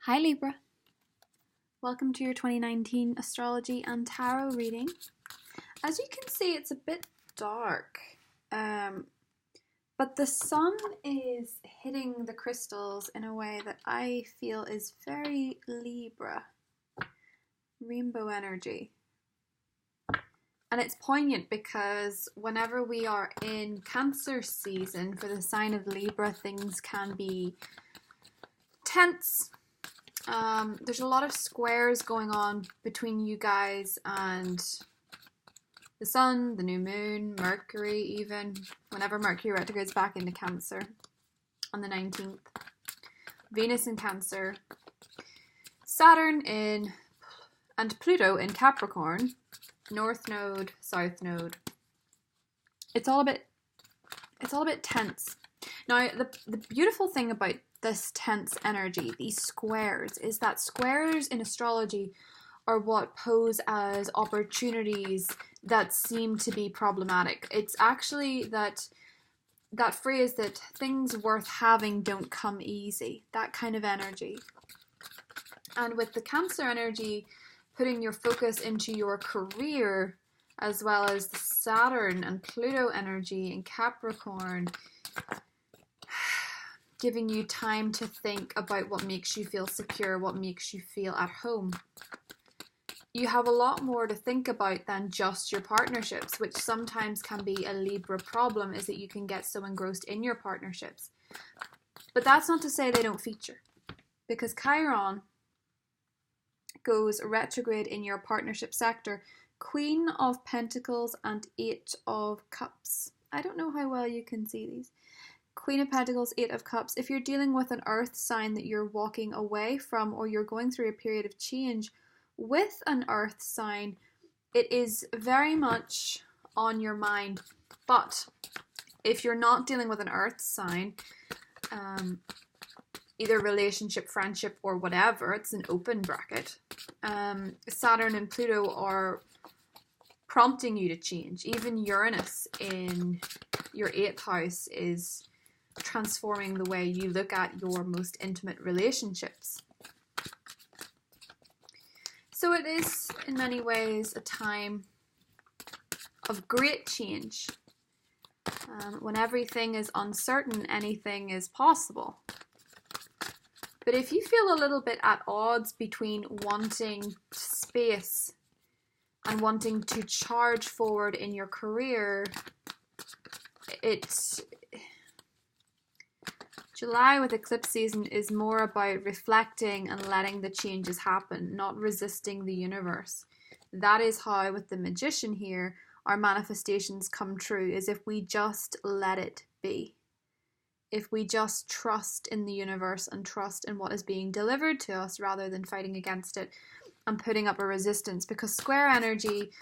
Hi Libra, welcome to your 2019 astrology and tarot reading. As you can see, it's a bit dark, but the sun is hitting the crystals in a way that I feel is very Libra, rainbow energy. And it's poignant because whenever we are in Cancer season for the sign of Libra, things can be tense. There's a lot of squares going on between you guys and the sun, the new moon, Mercury even, whenever Mercury retrogrades back into Cancer on the 19th. Venus in Cancer, Saturn in, and Pluto in Capricorn, North Node, South Node. It's all a bit tense. Now, the beautiful thing about this tense energy, these squares, is that squares in astrology are what pose as opportunities that seem to be problematic. It's actually that phrase that things worth having don't come easy, that kind of energy. And with the Cancer energy, putting your focus into your career, as well as the Saturn and Pluto energy in Capricorn, giving you time to think about what makes you feel secure, what makes you feel at home. You have a lot more to think about than just your partnerships, which sometimes can be a Libra problem, is that you can get so engrossed in your partnerships. But that's not to say they don't feature, because Chiron goes retrograde in your partnership sector, Queen of Pentacles and Eight of Cups. I don't know how well you can see these. Queen of Pentacles, Eight of Cups. If you're dealing with an earth sign that you're walking away from, or you're going through a period of change with an earth sign, it is very much on your mind. But if you're not dealing with an earth sign, either relationship, friendship, or whatever, it's an open bracket, Saturn and Pluto are prompting you to change. Even Uranus in your 8th house is transforming the way you look at your most intimate relationships. So it is, in many ways, a time of great change. When everything is uncertain, anything is possible. But if you feel a little bit at odds between wanting space and wanting to charge forward in your career, July with eclipse season is more about reflecting and letting the changes happen, not resisting the universe. That is how, with the Magician here, our manifestations come true, is if we just let it be. If we just trust in the universe and trust in what is being delivered to us rather than fighting against it and putting up a resistance. Because square energy,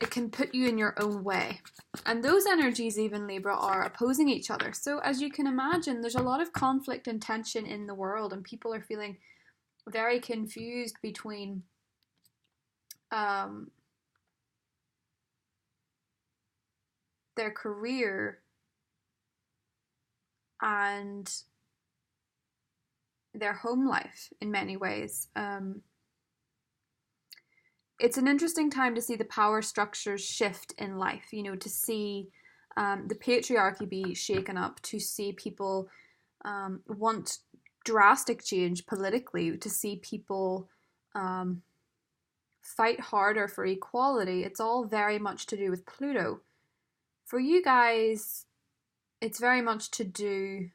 it can put you in your own way. And those energies, even Libra, are opposing each other. So as you can imagine, there's a lot of conflict and tension in the world, and people are feeling very confused between their career and their home life in many ways. It's an interesting time to see the power structures shift in life, to see the patriarchy be shaken up, to see people want drastic change politically, to see people fight harder for equality. It's all very much to do with Pluto. For you guys, it's very much to do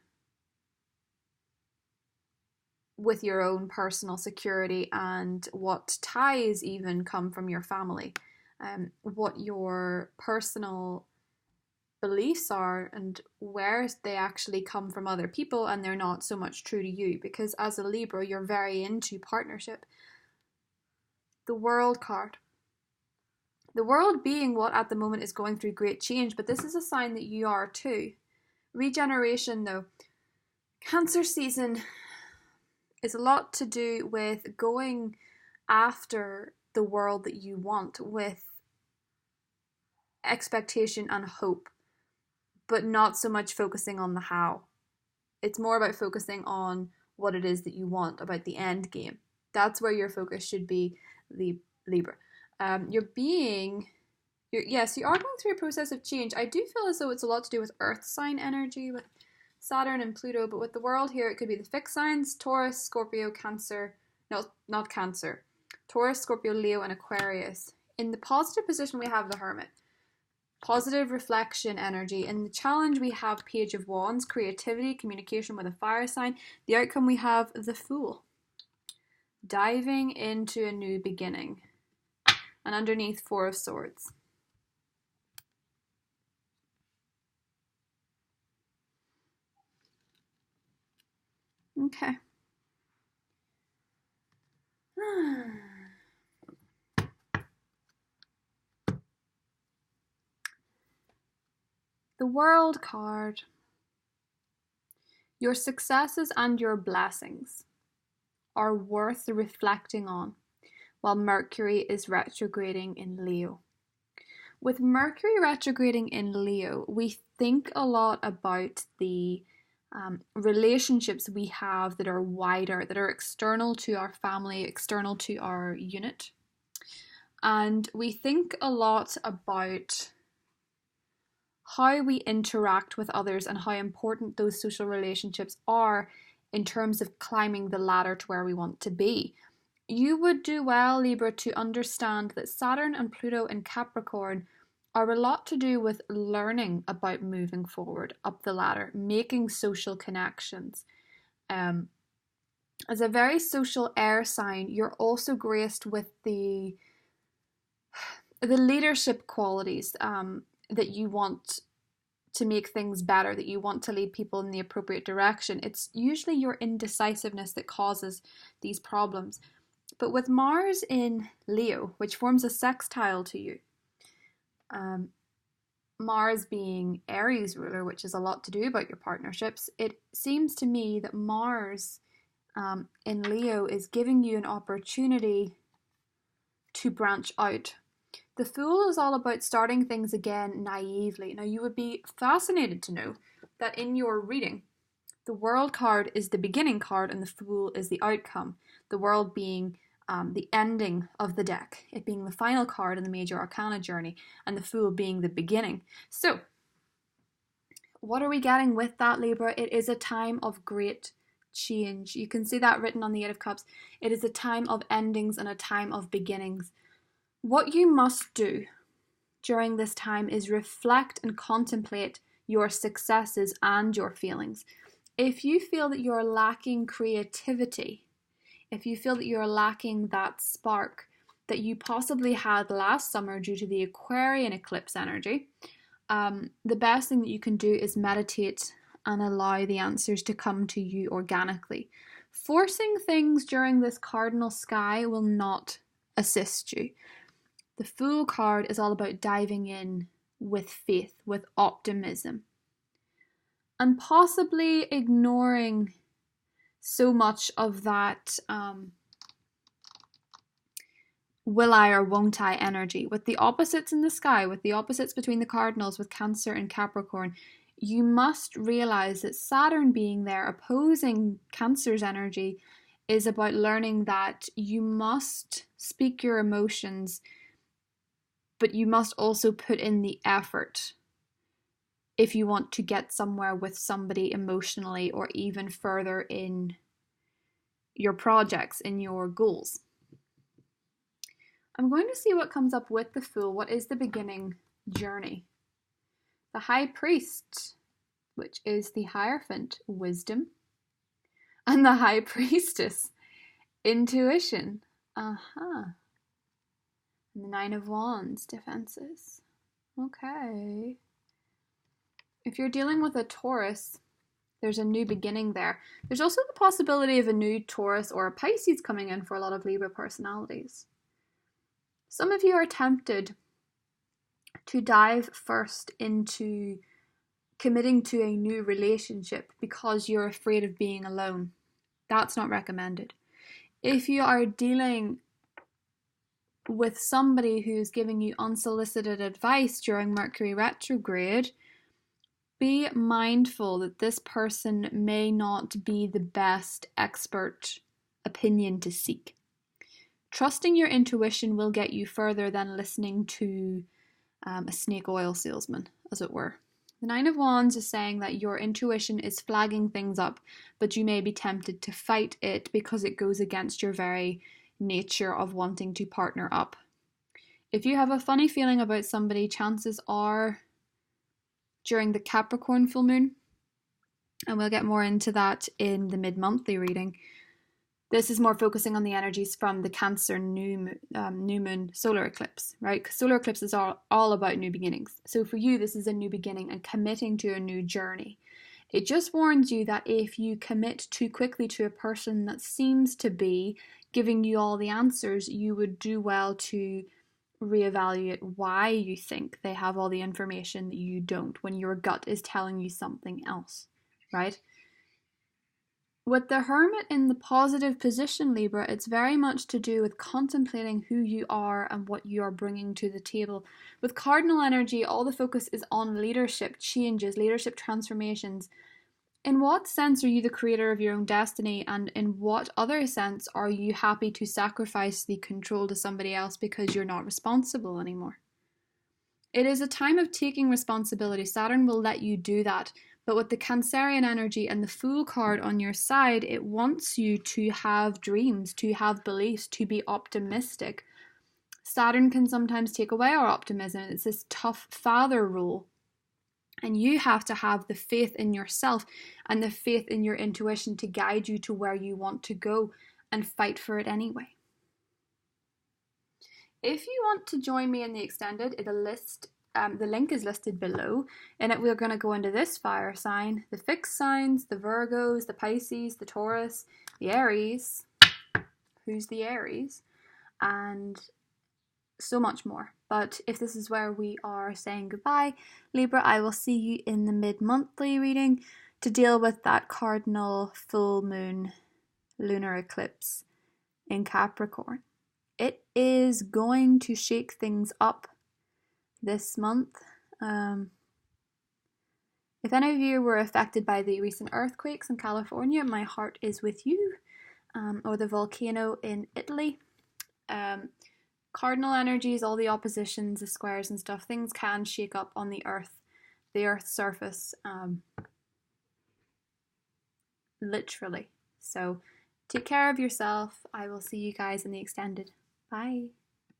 with your own personal security and what ties even come from your family, what your personal beliefs are and where they actually come from other people, and they're not so much true to you, because as a Libra, you're very into partnership. The World card. The World being what at the moment is going through great change, but this is a sign that you are too. Regeneration though. Cancer season is a lot to do with going after the world that you want with expectation and hope, but not so much focusing on the how. It's more about focusing on what it is that you want, about the end game. That's where your focus should be, Libra. Yes, you are going through a process of change. I do feel as though it's a lot to do with earth sign energy, with Saturn and Pluto, but with the world here, it could be the fixed signs, Taurus, Scorpio, Cancer, no, not Cancer, Taurus, Scorpio, Leo, and Aquarius. In the positive position, we have the Hermit. Positive reflection energy. In the challenge, we have Page of Wands, creativity, communication with a fire sign. The outcome, we have the Fool. Diving into a new beginning. And underneath, Four of Swords. Okay. The World card. Your successes and your blessings are worth reflecting on while Mercury is retrograding in Leo. With Mercury retrograding in Leo, we think a lot about the relationships we have that are wider, that are external to our family, external to our unit. And we think a lot about how we interact with others and how important those social relationships are in terms of climbing the ladder to where we want to be. You would do well, Libra, to understand that Saturn and Pluto in Capricorn are a lot to do with learning about moving forward up the ladder, making social connections. As a very social air sign, you're also graced with the leadership qualities that you want to make things better, that you want to lead people in the appropriate direction. It's usually your indecisiveness that causes these problems. But with Mars in Leo, which forms a sextile to you, Mars being Aries ruler, which is a lot to do about your partnerships, it seems to me that Mars in Leo is giving you an opportunity to branch out. The Fool is all about starting things again naively. Now, you would be fascinated to know that in your reading, the World card is the beginning card and the Fool is the outcome. The World being the ending of the deck, it being the final card in the Major Arcana journey, and the Fool being the beginning. So, what are we getting with that, Libra? It is a time of great change. You can see that written on the Eight of Cups. It is a time of endings and a time of beginnings. What you must do during this time is reflect and contemplate your successes and your feelings. If you feel that you're lacking creativity, if you feel that you're lacking that spark that you possibly had last summer due to the Aquarian eclipse energy, the best thing that you can do is meditate and allow the answers to come to you organically. Forcing things during this cardinal sky will not assist you. The Fool card is all about diving in with faith, with optimism, and possibly ignoring so much of that will I or won't I energy. With the opposites in the sky, with the opposites between the cardinals, with Cancer and Capricorn, you must realize that Saturn being there opposing Cancer's energy is about learning that you must speak your emotions, but you must also put in the effort if you want to get somewhere with somebody emotionally or even further in your projects, in your goals. I'm going to see what comes up with the Fool. What is the beginning journey? The High Priest, which is the Hierophant, wisdom, and the High Priestess, intuition. And the Nine of Wands, defenses. Okay. If you're dealing with a Taurus, there's a new beginning there. There's also the possibility of a new Taurus or a Pisces coming in for a lot of Libra personalities. Some of you are tempted to dive first into committing to a new relationship because you're afraid of being alone. That's not recommended. If you are dealing with somebody who's giving you unsolicited advice during Mercury retrograde, Be mindful that this person may not be the best expert opinion to seek. Trusting your intuition will get you further than listening to a snake oil salesman, as it were. The Nine of Wands is saying that your intuition is flagging things up, but you may be tempted to fight it because it goes against your very nature of wanting to partner up. If you have a funny feeling about somebody, chances are during the Capricorn full moon, and we'll get more into that in the mid-monthly reading. This is more focusing on the energies from the Cancer new moon solar eclipse, right? Because solar eclipse is all about new beginnings. So for you, this is a new beginning and committing to a new journey. It just warns you that if you commit too quickly to a person that seems to be giving you all the answers, you would do well to reevaluate why you think they have all the information that you don't, when your gut is telling you something else, right? With the Hermit in the positive position, Libra, it's very much to do with contemplating who you are and what you are bringing to the table. With Cardinal energy, all the focus is on leadership changes, leadership transformations. In what sense are you the creator of your own destiny, and in what other sense are you happy to sacrifice the control to somebody else because you're not responsible anymore? It is a time of taking responsibility. Saturn will let you do that. But with the Cancerian energy and the Fool card on your side, it wants you to have dreams, to have beliefs, to be optimistic. Saturn can sometimes take away our optimism. It's this tough father role. And you have to have the faith in yourself and the faith in your intuition to guide you to where you want to go and fight for it anyway. If you want to join me in the extended, the link is listed below. In it, we're going to go into this fire sign, the fixed signs, the Virgos, the Pisces, the Taurus, the Aries, who's the Aries, and so much more. But if this is where we are saying goodbye, Libra, I will see you in the mid-monthly reading to deal with that cardinal full moon lunar eclipse in Capricorn. It is going to shake things up this month. If any of you were affected by the recent earthquakes in California, my heart is with you, or the volcano in Italy. Cardinal energies, all the oppositions, the squares and stuff, things can shake up on the earth's surface, literally. So take care of yourself. I will see you guys in the extended. Bye.